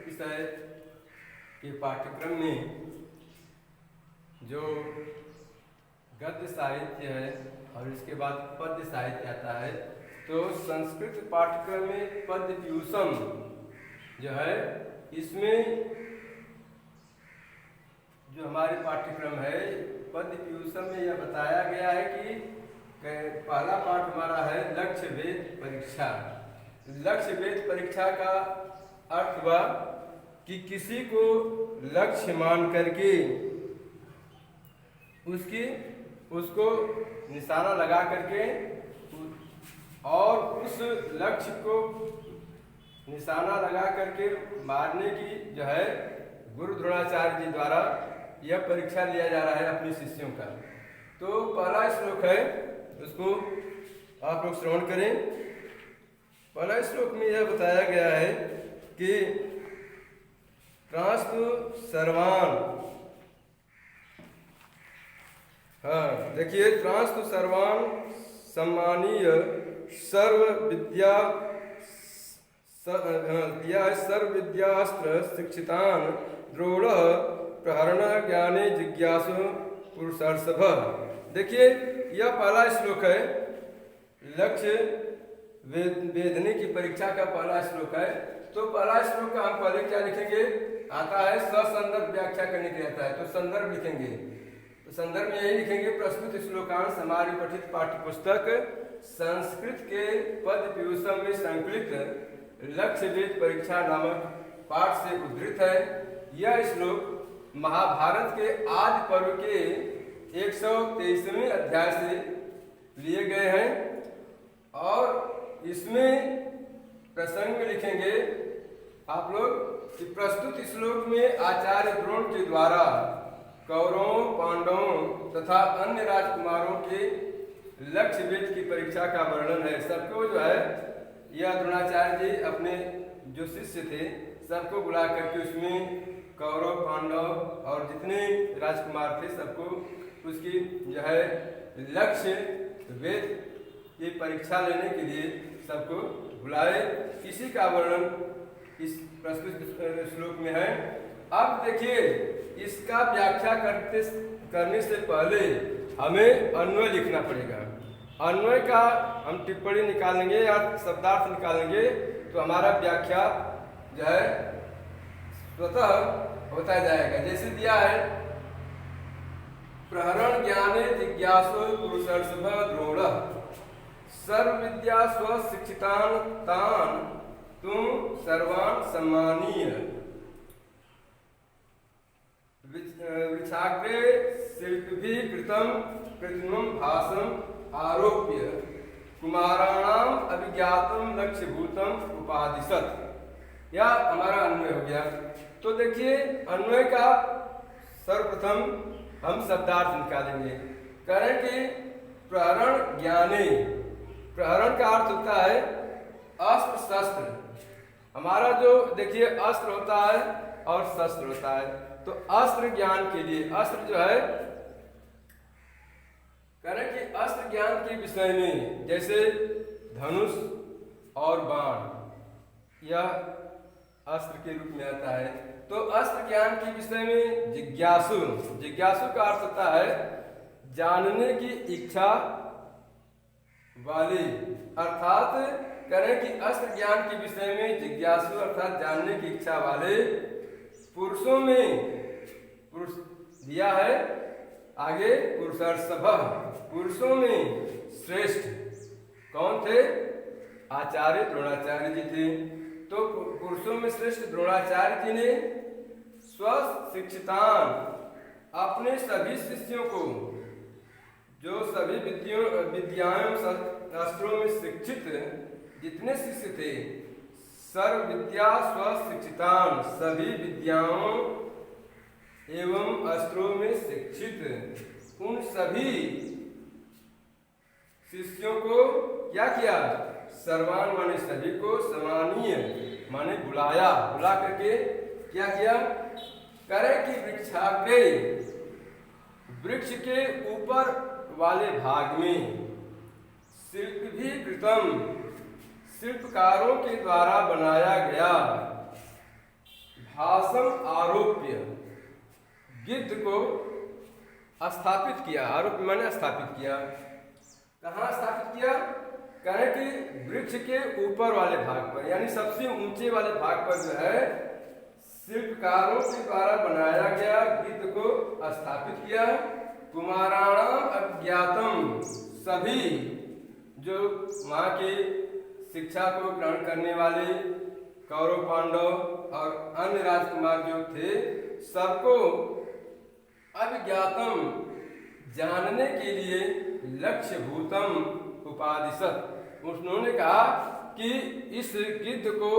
विषय के पाठ्यक्रम में जो गद्य साहित्य है और इसके बाद पद्य साहित्य आता है, तो संस्कृत पाठ्यक्रम में पद्य व्यूसम जो है, इसमें जो हमारे पाठ्यक्रम है पद्य व्यूसम में यह बताया गया है कि पहला पाठ हमारा है लक्ष्य भेद परीक्षा। लक्ष्य भेद परीक्षा का अर्थ हुआ कि किसी को लक्ष्य मान करके उसको निशाना लगा करके और उस लक्ष्य को निशाना लगा करके मारने की जो है गुरु द्रोणाचार्य जी द्वारा यह परीक्षा लिया जा रहा है अपने शिष्यों का। तो पहला श्लोक है, उसको आप लोग श्रवण करें। पहला श्लोक में यह बताया गया है कि त्रास्तु सर्वान, देखिए, त्रास्तु सर्वान सम्मानीय सर्व विद्यास्त्र शिक्षितान द्रोण प्रहरण ज्ञाने जिज्ञासु पुरुषार्थभ। देखिए, यह पहला श्लोक है, लक्ष्य वेदने की परीक्षा का पहला श्लोक है। तो पहला श्लोक का हम पहले क्या लिखेंगे, आता है ससंदर्भ व्याख्या करने के लिए आता है, तो संदर्भ लिखेंगे। तो संदर्भ में यही लिखेंगे, प्रस्तुत श्लोकांश हमारी पठित पाठ्य पुस्तक संस्कृत के पद्य व्यूसम में संकलित लक्ष्य भेद परीक्षा नामक पाठ से उद्धृत है। यह श्लोक महाभारत के आदि पर्व के 123वें अध्याय से लिए गए हैं और इसमें प्रसंग लिखेंगे आप लोग कि प्रस्तुत श्लोक में आचार्य द्रोण के द्वारा कौरवों, पांडवों तथा अन्य राजकुमारों के लक्ष्य भेद की परीक्षा का वर्णन है। सबको जो है यह द्रोणाचार्य जी अपने जो शिष्य थे सबको बुला करके उसमें कौरव, पांडव और जितने राजकुमार थे सबको उसकी जो है लक्ष्य वेद की परीक्षा लेने के लिए सबको बुलाए। इसी का वर्णन इस प्रस्तुत श्लोक में है। अब देखिए, इसका व्याख्या करने से पहले हमें अन्वय लिखना पड़ेगा। अन्वय का हम टिप्पणी निकालेंगे या शब्दार्थ निकालेंगे तो हमारा व्याख्या जो है स्वतः होता जाएगा। जैसे दिया है, प्रहरण ज्ञाने जिज्ञासु पुरुषार्थभ द्रोण सर्व विद्या स्वशिक्षितान तान तुम सर्वान सम्मानीय विचाग्रे शिल्पी कृतम कृत्रिमं भाषम आरोप्य कुमाराणाम अभिज्ञातम लक्ष्यभूतम उपादिशत। यह हमारा अन्वय हो गया। तो देखिए, अन्वय का सर्वप्रथम हम शब्दार्थ निकालेंगे। करें कि प्रहरण ज्ञाने, प्रहरण का अर्थ होता है अस्त्र शस्त्र। हमारा जो देखिए अस्त्र होता है और शस्त्र होता है, तो अस्त्र ज्ञान के लिए अस्त्र जो है, करें कि अस्त्र ज्ञान के विषय में जैसे धनुष और बाण यह अस्त्र के रूप में आता है। तो अस्त्र ज्ञान के विषय में जिज्ञासु, जिज्ञासु का अर्थ होता है जानने की इच्छा वाले, अर्थात करें कि अस्त्र ज्ञान के विषय में जिज्ञासु अर्थात जानने की इच्छा वाले पुरुषों में, पुरुष दिया है आगे पुरुषार्थभ, पुरुषों में श्रेष्ठ कौन थे, आचार्य द्रोणाचार्य जी थे। तो पुरुषों में श्रेष्ठ द्रोणाचार्य जी ने स्वशिक्षितान अपने सभी शिष्यों को, जो सभी विद्याओं शास्त्रों में शिक्षित जितने शिष्य थे, सर्व विद्या स्वशिक्षितान सभी विद्याओं एवं अस्त्रों में शिक्षित उन सभी शिष्यों को क्या किया, सर्वान माने सभी को, समानीय माने बुलाया, बुला करके क्या किया, करे कि वृक्षाग्रे, वृक्ष के ऊपर वाले भाग में शिल्प भी कृतम, शिल्पकारों के द्वारा बनाया गया भासम आरोप्य गिद्ध को स्थापित किया। आरोप माने स्थापित किया। कहाँ स्थापित किया? कहें कि वृक्ष के ऊपर वाले भाग पर, यानी सबसे ऊंचे वाले भाग पर जो है शिल्पकारों के द्वारा बनाया गया गिद्ध को स्थापित किया। कुमाराणाम अज्ञातम, सभी जो वहाँ की शिक्षा को ग्रहण करने वाले कौरव पांडव और अन्य राजकुमार जो थे, सबको अज्ञातम, जानने के लिए लक्ष्य भूतम उपादिशत, उन्होंने कहा कि इस गिद्ध को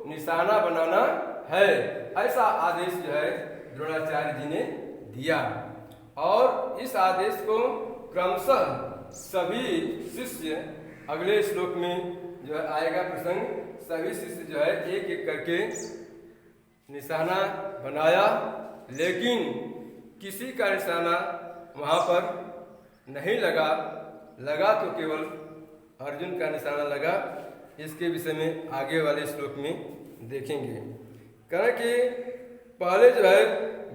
निशाना बनाना है, ऐसा आदेश जो है द्रोणाचार्य जी ने दिया। और इस आदेश को क्रमशः सभी शिष्य, अगले श्लोक में जो है आएगा प्रसंग, सभी शिष्य जो है एक एक करके निशाना बनाया, लेकिन किसी का निशाना वहाँ पर नहीं लगा। लगा तो केवल अर्जुन का निशाना लगा। इसके विषय में आगे वाले श्लोक में देखेंगे। कहें कि पहले जो है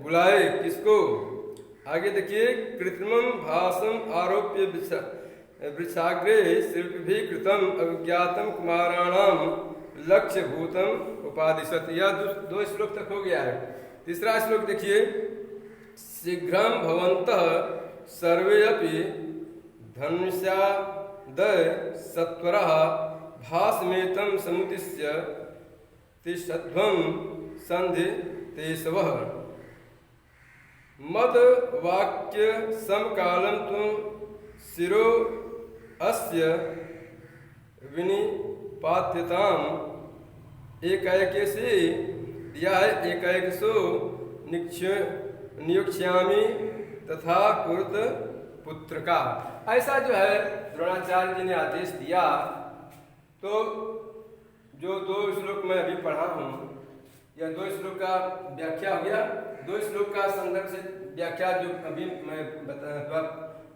बुलाए किसको? आगे देखिए, कृत्रिमं भासम आरोप्य वृक्षाग्रे शिल्पी कृतम अज्ञातम कुमाराणाम लक्ष्य भूतम उपादिशत। यह दो श्लोक तक हो गया है। तीसरा श्लोक देखिए, शीघ्रं भवन्तः सर्वे अपि धनुष्यादय सत्वरः भासमेतं समुद्दिश्य तिष्ठध्वं सन्धि तेषवः मद वाक्य समकालं तु शिरो अस्य विनिपात्यताम् एकैकसे या एकैकसो नियुक्ष्यामि तथा कुरुत पुत्र का। ऐसा जो है द्रोणाचार्य जी ने आदेश दिया। तो जो दो श्लोक मैं अभी पढ़ा हूँ, या दो श्लोक का व्याख्या हो गया, दो श्लोक का संदर्भ से व्याख्या जो अभी मैं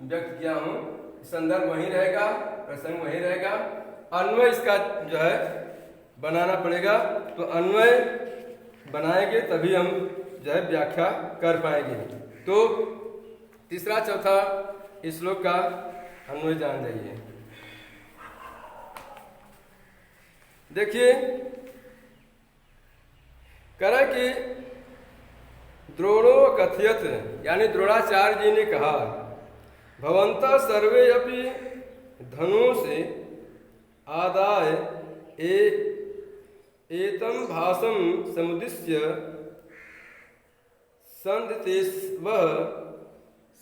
व्यक्त किया हूँ, संदर्भ वहीं रहेगा, प्रसंग वहीं रहेगा। अन्वय इसका जो है बनाना पड़ेगा। तो अन्वय बनाएंगे तभी हम जो है व्याख्या कर पाएंगे। तो तीसरा चौथा इस श्लोक का अन्वय जान जाइए। देखिए, करा कि द्रोणो कथयत, यानी द्रोणाचार्य जी ने कहा, भवन्तः सर्वे अपि धनुष आदाय एतं भासं समुद्दिश्य सन्धितेष्वः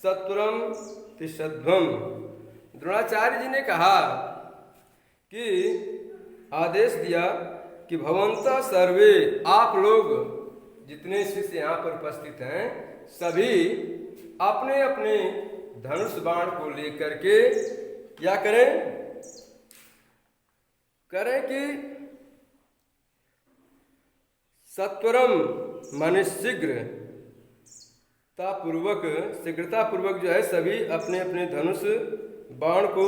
सत्वरं तिष्ठध्वम्। द्रोणाचार्य जी ने कहा कि आदेश दिया कि भवन्तः सर्वे, आप लोग जितने शिष्य यहाँ पर उपस्थित हैं, सभी अपने अपने धनुष बाण को लेकर के क्या करें कि सत्वरम माने शीघ्रता पूर्वक जो है सभी अपने अपने धनुष बाण को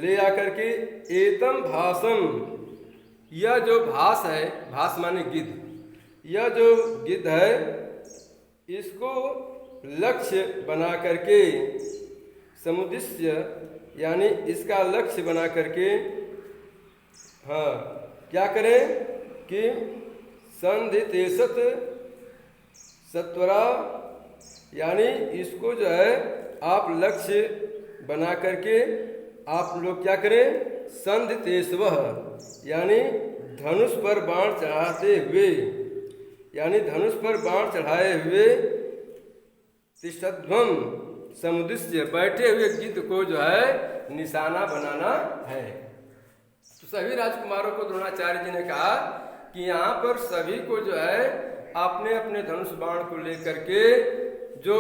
ले आकर के एतम भासम, यह जो भास है, भास माने गिद्ध, यह जो गिद्ध है इसको लक्ष्य बना करके समुद्दिश्य, यानी इसका लक्ष्य बना करके क्या करें कि संधितेषत सत्वरा, यानी इसको जो है आप लक्ष्य बना करके आप लोग क्या करें, संधितेषवः, यानी धनुष पर बाण चढ़ाते हुए, यानी धनुष पर बाण चढ़ाए हुए तिष्ठध्वम समुद्दिश्य, बैठे हुए गिद्ध को जो है निशाना बनाना है। तो सभी राजकुमारों को द्रोणाचार्य जी ने कहा कि यहाँ पर सभी को जो है अपने अपने धनुष बाण को लेकर के जो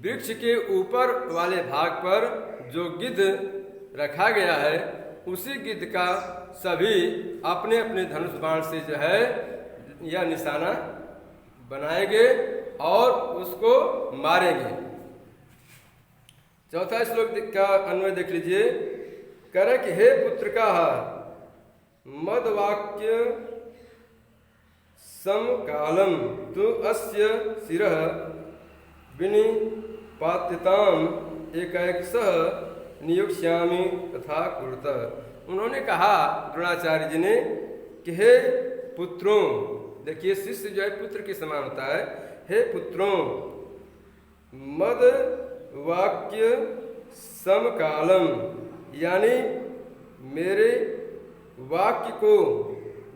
वृक्ष के ऊपर वाले भाग पर जो गिद्ध रखा गया है, उसी गिद्ध का सभी अपने अपने धनुष बाण से जो है यह निशाना बनाएंगे और उसको मारेंगे। चौथा श्लोक का अन्वय देख लीजिए। करे कि हे पुत्र का मद वाक्य समकालं तु अस्य शिरः विनिपात्यताम् एकैकशः नियोक्ष्यामि तथा कुरुतः। उन्होंने कहा द्रोणाचार्य जी ने कि हे पुत्रों, देखिए शिष्य जो है पुत्र के समान होता है, हे पुत्रों, मद वाक्य समकालम, यानी मेरे वाक्य को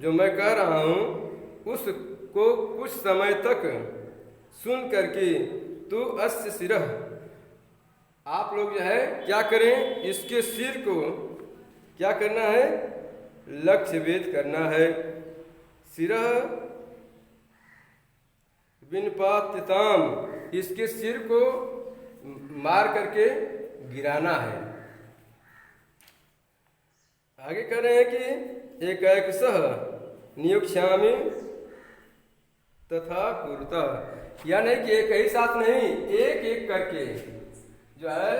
जो मैं कह रहा हूँ उसको कुछ समय तक सुन करके तू अस्य शिरः, आप लोग जो है क्या करें, इसके सिर को क्या करना है, लक्ष्य भेद करना है। शिरः विनिपात्यताम, इसके सिर को मार करके गिराना है। आगे कह रहे हैं कि एकैकशः नियोक्ष्यामि तथा कुरुतः, या नहीं कि एक ही साथ नहीं, एक एक करके जो है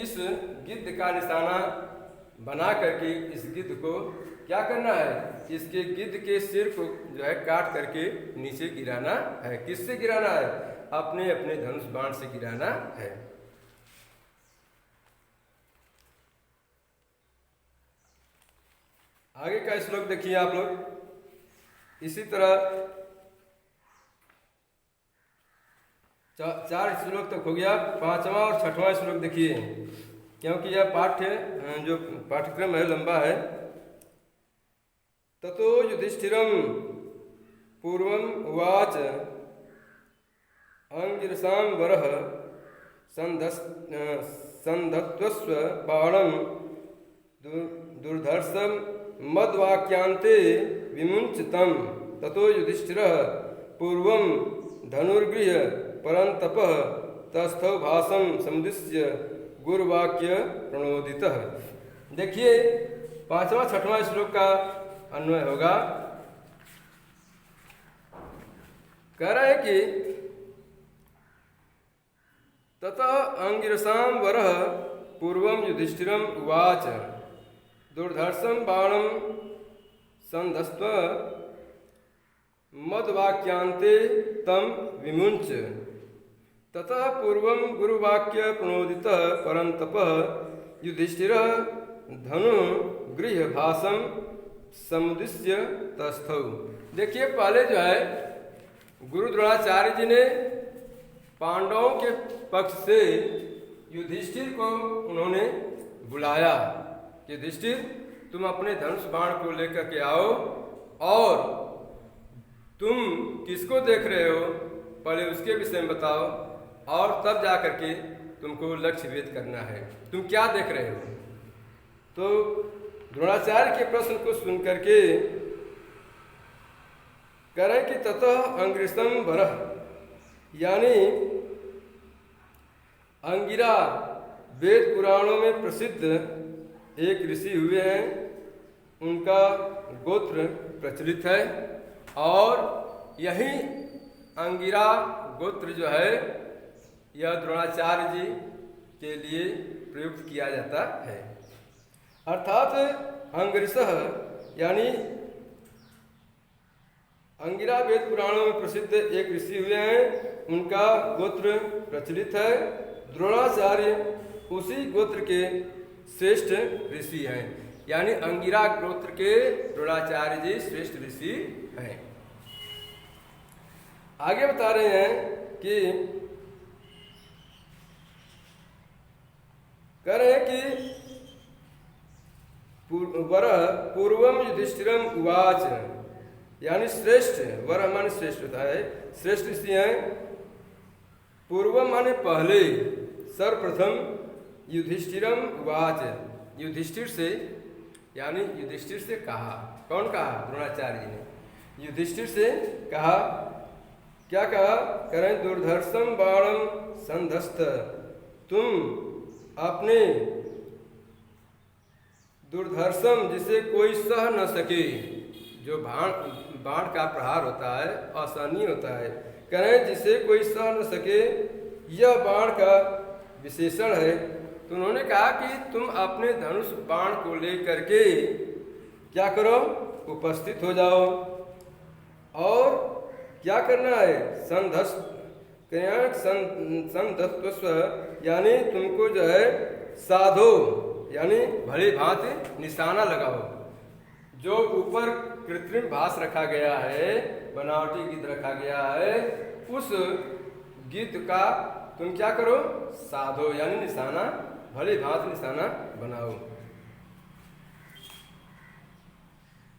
इस गिद्ध का निशाना बना करके इस गिद्ध को क्या करना है, इसके गिद्ध के सिर को जो है काट करके नीचे गिराना है। किससे गिराना है, अपने अपने धनुष बाण से गिराना है। आगे का श्लोक देखिए आप लोग। इसी तरह चार श्लोक तक हो गया, पांचवा और छठवां श्लोक देखिए, क्योंकि यह जो पाठ्यक्रम है लंबा है। ततो युधिष्ठिरं पूर्वम् उवाच अंगिरसां वरः संधत्स्व बाणं दुर्धर्षं मद्वाक्यान्ते विमुञ्चितं। ततो युधिष्ठिरः पूर्वं धनुर्गृह्य परन्तपः तस्थौ भासं समुद्दिश्य गुरुवाक्य प्रणोदितः। देखिए पांचवा छठवां श्लोक का अन्वय होगा। कह रहा है कि ततः अंगिरसां वरः पूर्वं युधिष्ठिरम् उवाच दुर्धर्षं बाणं संधत्स्व मद्वाक्यान्ते तं विमुञ्च। ततः पूर्वं गुरुवाक्य प्रणोदितः परन्तपः युधिष्ठिरः धनु गृह्य भासं समुद्दिश्य तस्थौ। देखिए पहले जो है गुरु द्रोणाचार्य जी ने पांडवों के पक्ष से युधिष्ठिर को उन्होंने बुलाया कि युधिष्ठिर तुम अपने धनुष बाण को लेकर के आओ और तुम किसको देख रहे हो पहले उसके विषय में बताओ, और तब जा करके तुमको लक्ष्य भेद करना है, तुम क्या देख रहे हो। तो द्रोणाचार्य के प्रश्न को सुन करके कह रहे कि ततः अंगिरसम वरः, यानी अंगिरा वेद पुराणों में प्रसिद्ध एक ऋषि हुए हैं, उनका गोत्र प्रचलित है और यही अंगिरा गोत्र जो है यह द्रोणाचार्य जी के लिए प्रयुक्त किया जाता है। अर्थात अंगिरसः यानी अंगिरा वेद पुराणों में प्रसिद्ध एक ऋषि हुए हैं, उनका गोत्र प्रचलित है। द्रोणाचार्य उसी गोत्र के श्रेष्ठ ऋषि हैं, यानी अंगिरा गोत्र के द्रोणाचार्य जी श्रेष्ठ ऋषि हैं। आगे बता रहे हैं कि कह रहे हैं कि वरः पूर्वम युधिष्ठिरम उवाच, यानी श्रेष्ठ, वरः माने श्रेष्ठ होता है, श्रेष्ठ ऋषि हैं। पूर्वम माने पहले, सर्वप्रथम युधिष्ठिरम उवाच, युधिष्ठिर से, यानी युधिष्ठिर से कहा। कौन कहा? द्रोणाचार्य जी ने युधिष्ठिर से कहा। क्या कहा? करें दुर्धर्षम बाणम संधस्त, तुम अपने दुर्धर्षम जिसे कोई सह न सके, जो बाण का प्रहार होता है असहनीय होता है, करें जिसे कोई सह न सके, यह बाण का विशेषण है। तो उन्होंने कहा कि तुम अपने धनुष बाण को लेकर के क्या करो, उपस्थित हो जाओ और क्या करना है? संधस्व, यानी तुमको जो है साधो, यानी भली भांति निशाना लगाओ। जो ऊपर कृत्रिम भास रखा गया है, बनावटी गिद्ध रखा गया है, उस गिद्ध का तुम क्या करो? साधो, यानी निशाना, भली भांति निशाना बनाओ।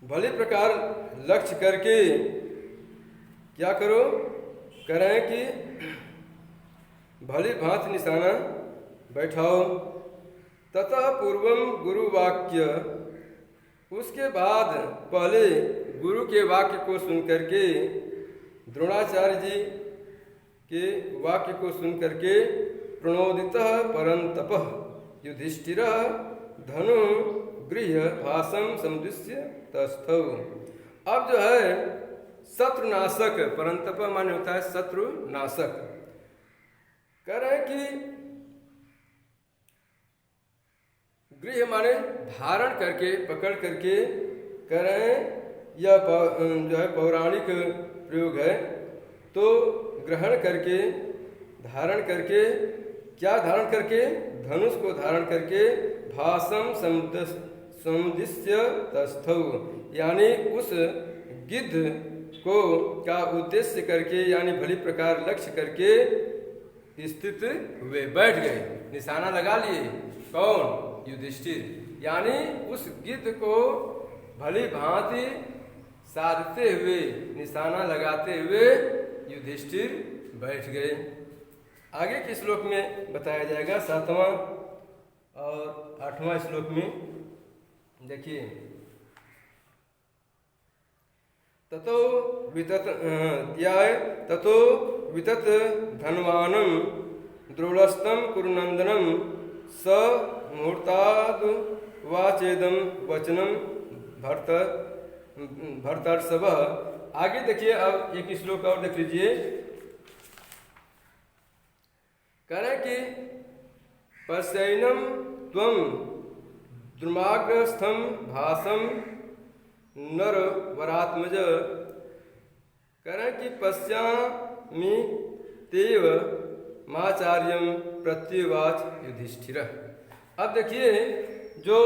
भली प्रकार लक्ष्य करके क्या करो? करें कि भली भांति निशाना बैठाओ। तथा पूर्वम गुरु वाक्य, उसके बाद पहले गुरु के वाक्य को सुनकर के, द्रोणाचार्य जी के वाक्य को सुनकर के, प्रणोदितः परंतप युधिष्ठिर धनु गृह्य भाषम समुद्दिश्य तस्थौ। अब जो है शत्रुनाशक, परंतप माने होता है शत्रुनाशक, कह रहे हैं कि गृह माने धारण करके, पकड़ करके, कह रहे हैं यह जो है पौराणिक प्रयोग है। तो ग्रहण करके, धारण करके, क्या धारण करके? धनुष को धारण करके, भाषम समुद्दिश्य तस्थौ, यानी उस गिद्ध को का उद्देश्य करके, यानी भली प्रकार लक्ष्य करके स्थित हुए, बैठ गए, निशाना लगा लिए। कौन? युधिष्ठिर, यानी उस गिद्ध को भली भांति साधते हुए, निशाना लगाते हुए युधिष्ठिर बैठ गए। आगे के श्लोक में बताया जाएगा 7वां और 8वां श्लोक में। देखिए, ततो वितत धनवानम द्रोणस्तम कुरुनंदनम स मुहूर्ताद वाचेदम वचनम भर्तर्षभ। आगे देखिए, अब एक श्लोक और देख लीजिए। कह रहे कि पश्यैनम त्वं द्रुमाग्रस्थम भासम नरवरात्मज। कह रहे कि पश्यामि तेव माचार्यम प्रत्युवाच युधिष्ठिर। अब देखिए, जो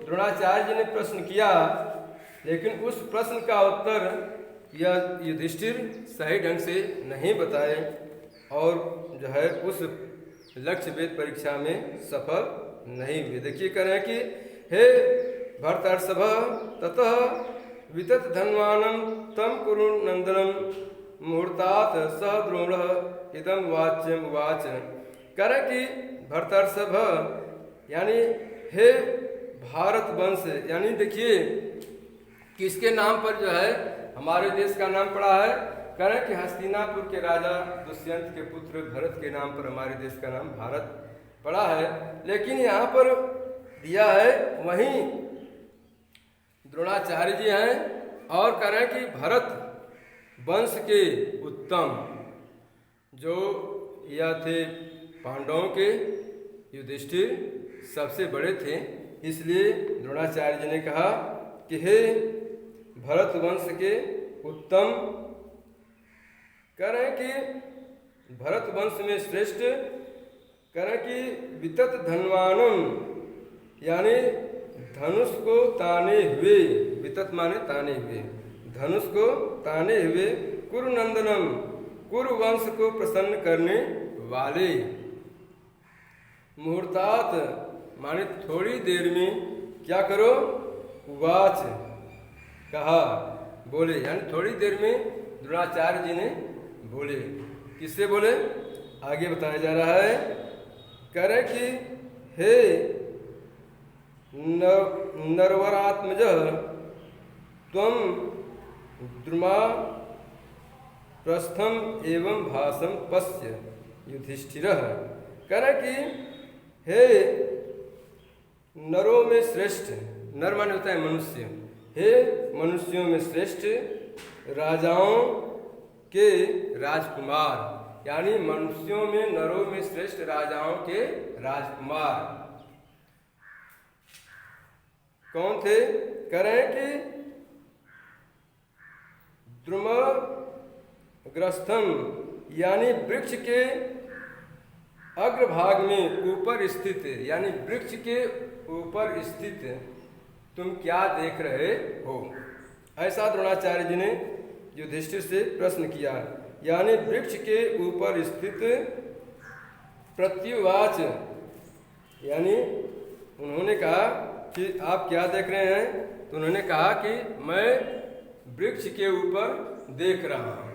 द्रोणाचार्य जी ने प्रश्न किया, लेकिन उस प्रश्न का उत्तर यह युधिष्ठिर सही ढंग से नहीं बताए और जो है उस लक्ष्य वेद परीक्षा में सफल नहीं हुए। देखिए, कह रहे हैं कि हे भर्तर्षभ, ततः वितत धन्वानम तम कुरु नंदनम मुहूर्तात स द्रोण इदम वाच्यम वाच। कह रहे कि भर्तर्षभ, यानी हे भारत वंश, यानी देखिए किसके नाम पर जो है हमारे देश का नाम पड़ा है? कह रहे कि हस्तिनापुर के राजा दुष्यंत के पुत्र भरत के नाम पर हमारे देश का नाम भारत पड़ा है। लेकिन यहाँ पर दिया है वहीं द्रोणाचार्य जी हैं और कह रहे हैं कि भरत वंश के उत्तम जो यह थे पांडवों के, युधिष्ठिर सबसे बड़े थे। इसलिए द्रोणाचार्य जी ने कहा कि हे भरत वंश के उत्तम, कह रहे हैं कि भरत वंश में श्रेष्ठ, कह रहे हैं कि वितत धनवानम, यानी धनुष को ताने हुए, वितत माने ताने हुए, धनुष को ताने हुए, कुरुनंदनम, कुरु वंश को प्रसन्न करने वाले, मुहूर्तात माने थोड़ी देर में क्या करो? उवाच, कहा, बोले, यानी थोड़ी देर में द्रोणाचार्य जी ने बोले। किससे बोले? आगे बताया जा रहा है। कह रहे कि हे नरवरात्मज त्वं द्रुमा प्रस्थम एवं भाषम पश्य युधिष्ठिर। कह रहे कि हे नरों में श्रेष्ठ, नर माने होता है मनुष्य, हे मनुष्यों में श्रेष्ठ, राजाओं के राजकुमार, यानी मनुष्यों में, नरों में श्रेष्ठ राजाओं के राजकुमार कौन थे? कह रहे हैं कि द्रुम ग्रस्थम यानी वृक्ष के अग्रभाग में ऊपर स्थित, यानी वृक्ष के ऊपर स्थित तुम क्या देख रहे हो? ऐसा द्रोणाचार्य जी ने युधिष्ठिर से प्रश्न किया। यानी वृक्ष के ऊपर स्थित प्रत्युवाच, यानी उन्होंने कहा कि आप क्या देख रहे हैं? तो उन्होंने कहा कि मैं वृक्ष के ऊपर देख रहा हूँ।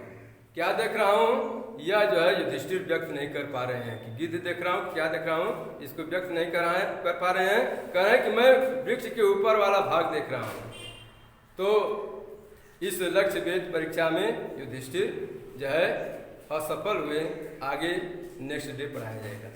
क्या देख रहा हूँ? यह जो है युधिष्ठिर व्यक्त नहीं कर पा रहे हैं कि गिद्ध देख रहा हूँ, क्या देख रहा हूँ, इसको व्यक्त नहीं कर पा रहे हैं। कह रहे हैं कि मैं वृक्ष के ऊपर वाला भाग देख रहा हूँ। तो इस लक्ष्य वेद परीक्षा में युधिष्ठिर जो है असफल हुए। आगे नेक्स्ट डे पढ़ाया जाएगा।